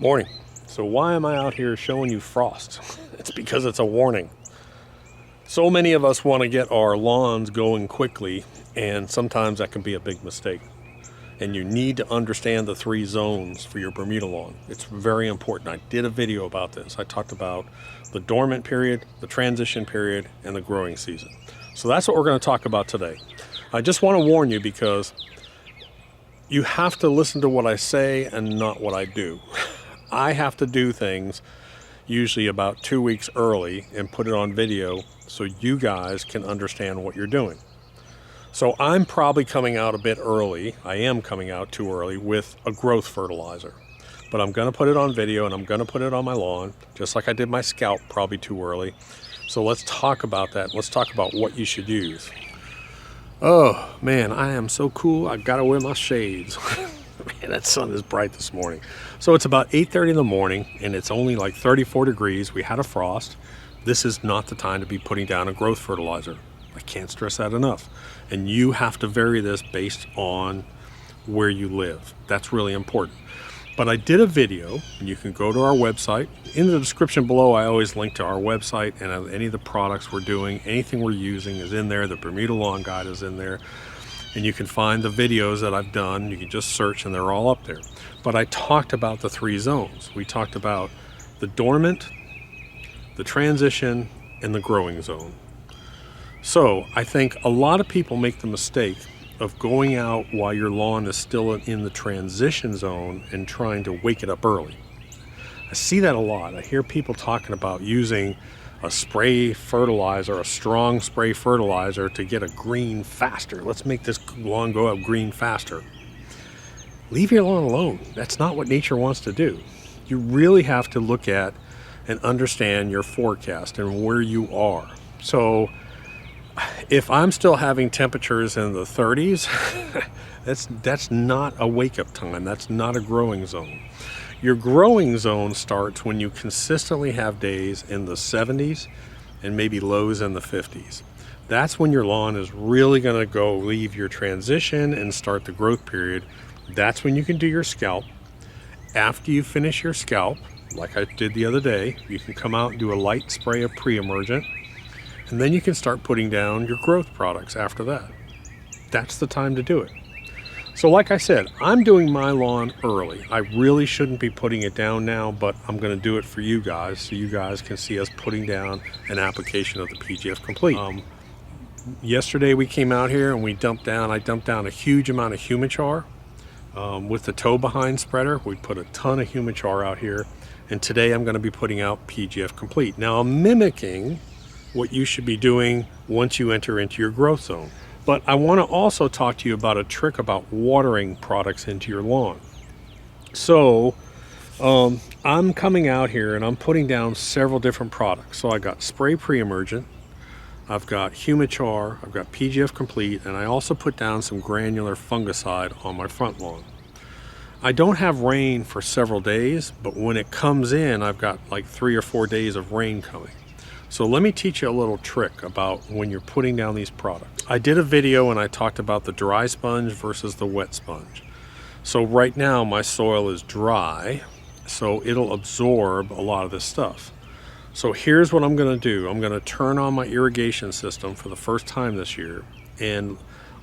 Morning. So why am I out here showing you frost? It's because it's a warning. So many of us want to get our lawns going quickly, and sometimes that can be a big mistake. And you need to understand the 3 zones for your Bermuda lawn. It's very important. I did a video about this. I talked about the dormant period, the transition period, and the growing season. So that's what we're going to talk about today. I just want to warn you because you have to listen to what I say and not what I do. I have to do things usually about 2 weeks early and put it on video so you guys can understand what you're doing. So I'm probably coming out a bit early. I am coming out too early with a growth fertilizer. But I'm going to put it on video and I'm going to put it on my lawn, just like I did my scalp probably too early. So let's talk about that. Let's talk about what you should use. Oh man, I am so cool. I gotta wear my shades. Man, that sun is bright this morning. So it's about 8:30 in the morning and it's only like 34 degrees. We had a frost. This is not the time to be putting down a growth fertilizer. I can't stress that enough. And you have to vary this based on where you live. That's really important. But I did a video, and you can go to our website. In the description below, I always link to our website and any of the products we're doing. Anything we're using is in there. The Bermuda Lawn Guide is in there. And you can find the videos that I've done. You can just search and they're all up there. But I talked about the 3 zones. We talked about the dormant, the transition, and the growing zone. So I think a lot of people make the mistake of going out while your lawn is still in the transition zone and trying to wake it up early. I see that a lot. I hear people talking about using a spray fertilizer, a strong spray fertilizer to get a green faster. Let's make this lawn go up green faster. Leave your lawn alone. That's not what nature wants to do. You really have to look at and understand your forecast and where you are. So if I'm still having temperatures in the 30s, that's not a wake-up time. That's not a growing zone. Your growing zone starts when you consistently have days in the 70s and maybe lows in the 50s. That's when your lawn is really going to go leave your transition and start the growth period. That's when you can do your scalp. After you finish your scalp, like I did the other day, you can come out and do a light spray of pre-emergent. And then you can start putting down your growth products after that. That's the time to do it. So like I said, I'm doing my lawn early. I really shouldn't be putting it down now, but I'm going to do it for you guys so you guys can see us putting down an application of the PGF Complete. Yesterday we came out here and I dumped down a huge amount of Humichar with the tow behind spreader. We put a ton of Humichar out here. And today I'm going to be putting out PGF Complete. Now I'm mimicking what you should be doing once you enter into your growth zone. But I want to also talk to you about a trick about watering products into your lawn. So I'm coming out here and I'm putting down several different products. So I got spray pre-emergent, I've got Humichar, I've got PGF Complete, and I also put down some granular fungicide on my front lawn. I don't have rain for several days, but when it comes in, I've got like 3 or 4 days of rain coming. So let me teach you a little trick about when you're putting down these products. I did a video and I talked about the dry sponge versus the wet sponge. So right now my soil is dry, so it'll absorb a lot of this stuff. So here's what I'm going to do. I'm going to turn on my irrigation system for the first time this year, and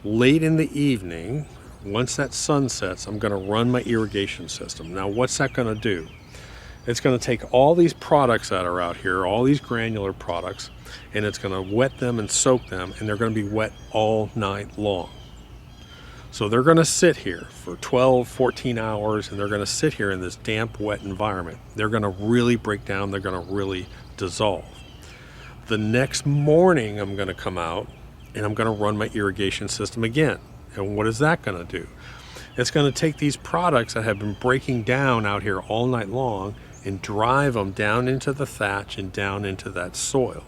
late in the evening, once that sun sets, I'm going to run my irrigation system. Now what's that going to do? It's going to take all these products that are out here, all these granular products, and it's going to wet them and soak them, and they're going to be wet all night long. So they're going to sit here for 12, 14 hours, and they're going to sit here in this damp, wet environment. They're going to really break down. They're going to really dissolve. The next morning, I'm going to come out, and I'm going to run my irrigation system again. And what is that going to do? It's going to take these products that have been breaking down out here all night long and drive them down into the thatch and down into that soil.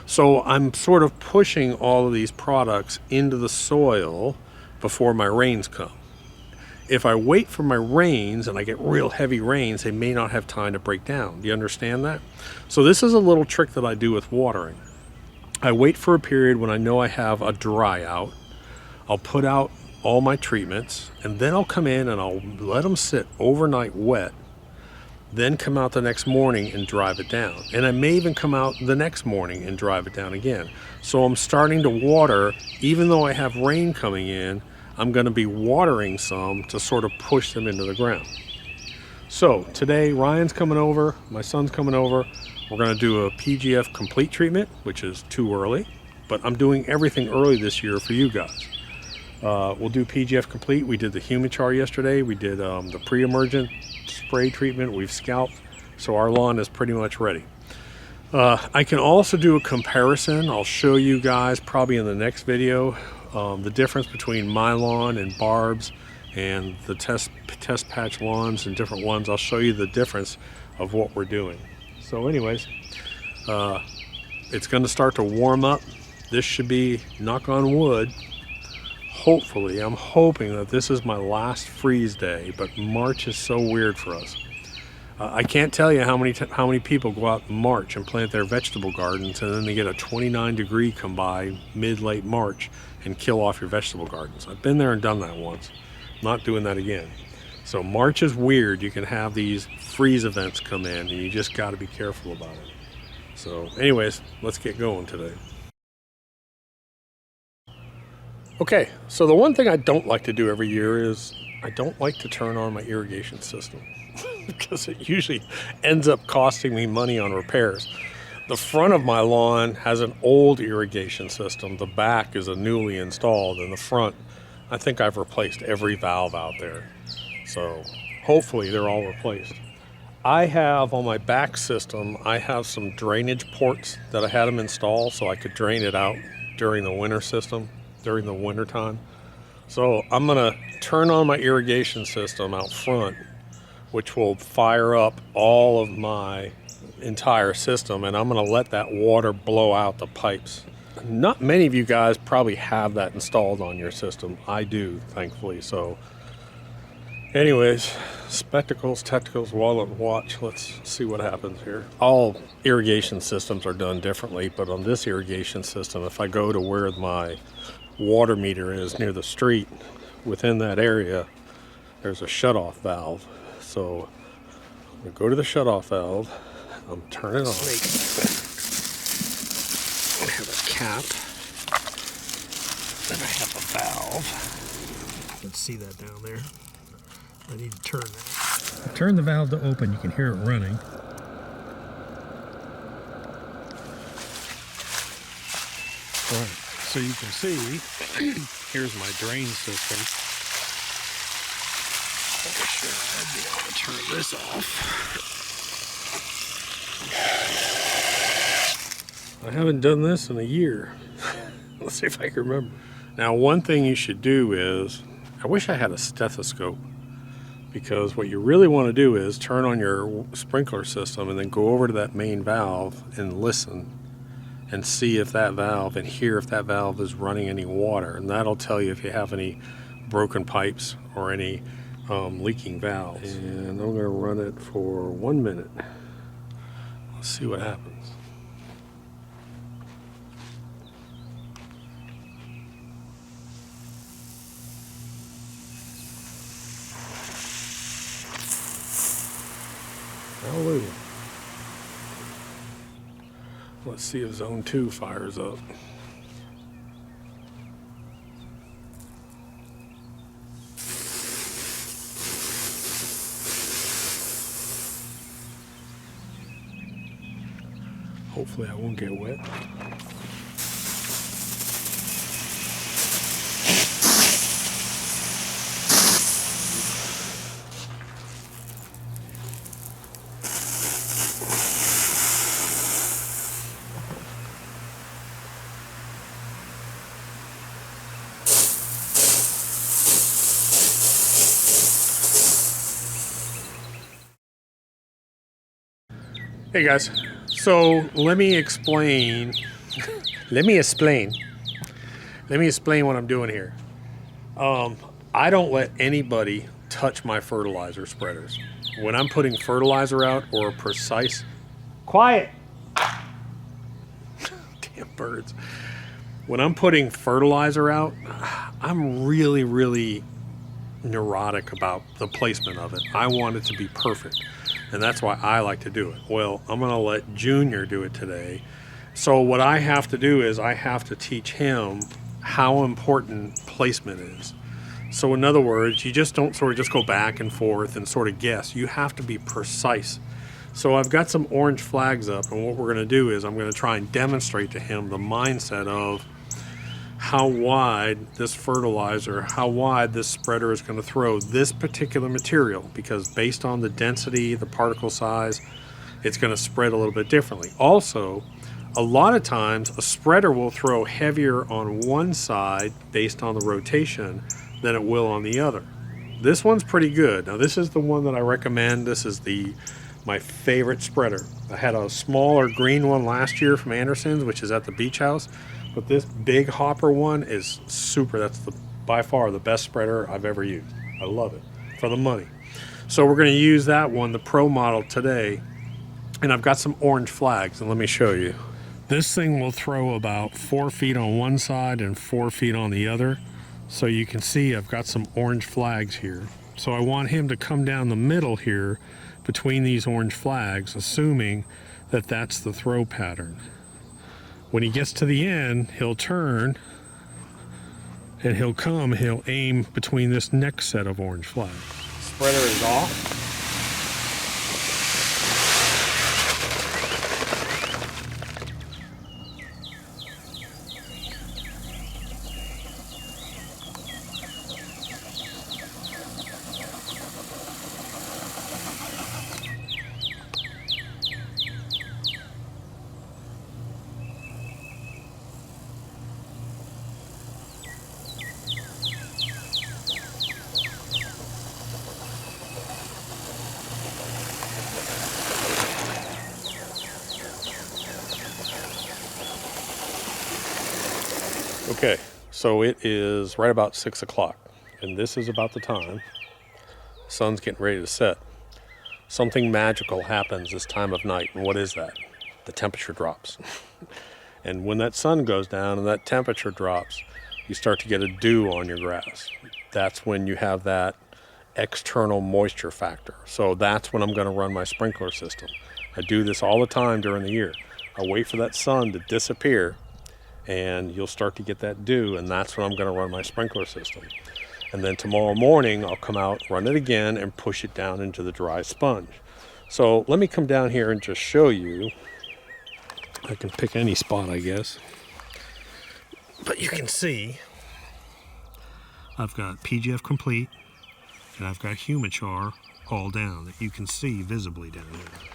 So I'm sort of pushing all of these products into the soil before my rains come. If I wait for my rains and I get real heavy rains, they may not have time to break down. Do you understand that? So this is a little trick that I do with watering. I wait for a period when I know I have a dry out. I'll put out all my treatments, and then I'll come in and I'll let them sit overnight wet. then come out the next morning and drive it down. And I may even come out the next morning and drive it down again. So I'm starting to water, even though I have rain coming in, I'm going to be watering some to sort of push them into the ground. So today Ryan's coming over, my son's coming over. We're going to do a PGF complete treatment, which is too early, but I'm doing everything early this year for you guys. We'll do PGF complete. We did the humichar yesterday. We did the pre-emergent spray treatment. We've scalped, so our lawn is pretty much ready. I can also do a comparison. I'll show you guys probably in the next video the difference between my lawn and Barb's and the test patch lawns and different ones. I'll show you the difference of what we're doing. So anyways, it's going to start to warm up. This should be, knock on wood, hopefully, I'm hoping that this is my last freeze day, but March is so weird for us. I can't tell you how many people go out in March and plant their vegetable gardens, and then they get a 29 degree come by mid-late March and kill off your vegetable gardens. I've been there and done that once. I'm not doing that again. So March is weird. You can have these freeze events come in, and you just got to be careful about it. So anyways, let's get going today. Okay, so the one thing I don't like to do every year is I don't like to turn on my irrigation system because it usually ends up costing me money on repairs. The front of my lawn has an old irrigation system. The back is a newly installed, and the front, I think I've replaced every valve out there. So hopefully they're all replaced. I have on my back system, I have some drainage ports that I had them install so I could drain it out during the winter time. So I'm gonna turn on my irrigation system out front, which will fire up all of my entire system, and I'm gonna let that water blow out the pipes. Not many of you guys probably have that installed on your system. I do, thankfully. So anyways, spectacles, technicals, wallet, watch. Let's see what happens here. All irrigation systems are done differently, but on this irrigation system, if I go to where my water meter is near the street, within that area there's a shutoff valve. So I'm gonna go to the shutoff valve, I'm turning it on. I have a cap, then I have a valve. You can see that down there. I need to turn that. Turn the valve to open, you can hear it running. All right. So you can see, here's my drain system. I'm sure I'll be able to turn this off. I haven't done this in a year. Let's see if I can remember. Now, one thing you should do is, I wish I had a stethoscope, because what you really want to do is turn on your sprinkler system and then go over to that main valve and listen and see if that valve, and hear if that valve is running any water, and that'll tell you if you have any broken pipes or any leaking valves. And I'm going to run it for 1 minute. Let's see what happens. Hallelujah. Let's see if zone 2 fires up. Hopefully I won't get wet. Hey guys, so let me explain what I'm doing here. I don't let anybody touch my fertilizer spreaders. When I'm putting fertilizer out or a precise... Quiet! Damn birds. When I'm putting fertilizer out, I'm really neurotic about the placement of it. I want it to be perfect. And that's why I like to do it. Well, I'm gonna let Junior do it today. So what I have to do is I have to teach him how important placement is. So in other words, you just don't sort of just go back and forth and sort of guess. You have to be precise. So I've got some orange flags up, and what we're gonna do is I'm gonna try and demonstrate to him the mindset of how wide this fertilizer, how wide this spreader is going to throw this particular material, because based on the density, the particle size, it's going to spread a little bit differently. Also, a lot of times a spreader will throw heavier on one side based on the rotation than it will on the other. This one's pretty good. Now this is the one that I recommend. This is my favorite spreader. I had a smaller green one last year from Anderson's, which is at the beach house. But this big hopper one is super. That's by far the best spreader I've ever used. I love it for the money. So we're going to use that one, the Pro model, today. And I've got some orange flags, and let me show you. This thing will throw about 4 feet on one side and 4 feet on the other. So you can see I've got some orange flags here. So I want him to come down the middle here between these orange flags, assuming that that's the throw pattern. When he gets to the end, he'll turn and he'll aim between this next set of orange flags. Spreader is off. Okay, so it is right about 6 o'clock, and this is about the time the sun's getting ready to set. Something magical happens this time of night, and what is that? The temperature drops. And when that sun goes down and that temperature drops, you start to get a dew on your grass. That's when you have that external moisture factor. So that's when I'm going to run my sprinkler system. I do this all the time during the year. I wait for that sun to disappear, and you'll start to get that dew, and that's when I'm going to run my sprinkler system. And then tomorrow morning I'll come out, run it again, and push it down into the dry sponge. So let me come down here and just show you. I can pick any spot, I guess, but you can see I've got PGF complete and I've got Humichar all down that you can see visibly down here.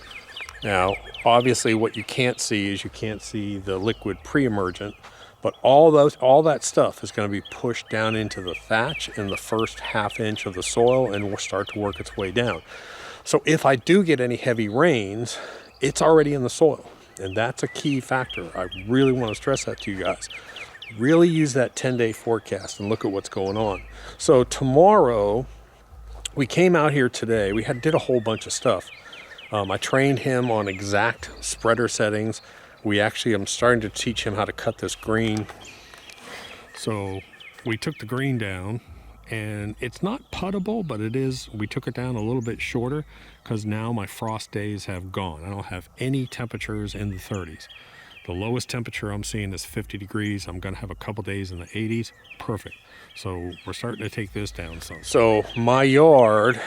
Now, obviously what you can't see is you can't see the liquid pre-emergent, but all that stuff is going to be pushed down into the thatch in the first ½ inch of the soil and will start to work its way down. So if I do get any heavy rains, it's already in the soil, and that's a key factor. I really want to stress that to you guys. Really use that 10-day forecast and look at what's going on. So tomorrow, we came out here today, did a whole bunch of stuff. I trained him on exact spreader settings. I'm starting to teach him how to cut this green. So we took the green down, and it's not puttable, but we took it down a little bit shorter because now my frost days have gone. I don't have any temperatures in the 30s. The lowest temperature I'm seeing is 50 degrees. I'm gonna have a couple days in the 80s. Perfect. So we're starting to take this down some. So my yard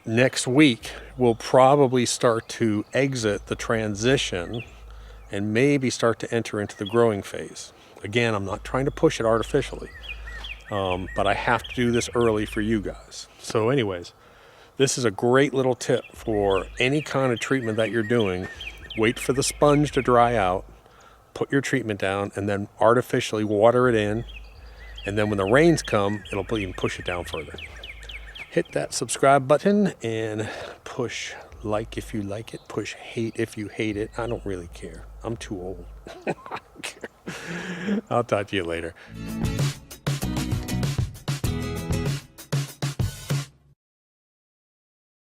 next week will probably start to exit the transition and maybe start to enter into the growing phase. Again, I'm not trying to push it artificially, but I have to do this early for you guys. So anyways, this is a great little tip for any kind of treatment that you're doing. Wait for the sponge to dry out, put your treatment down, and then artificially water it in. And then when the rains come, it'll even push it down further. Hit that subscribe button and push like if you like it, push hate if you hate it. I don't really care. I'm too old. I don't care. I'll talk to you later.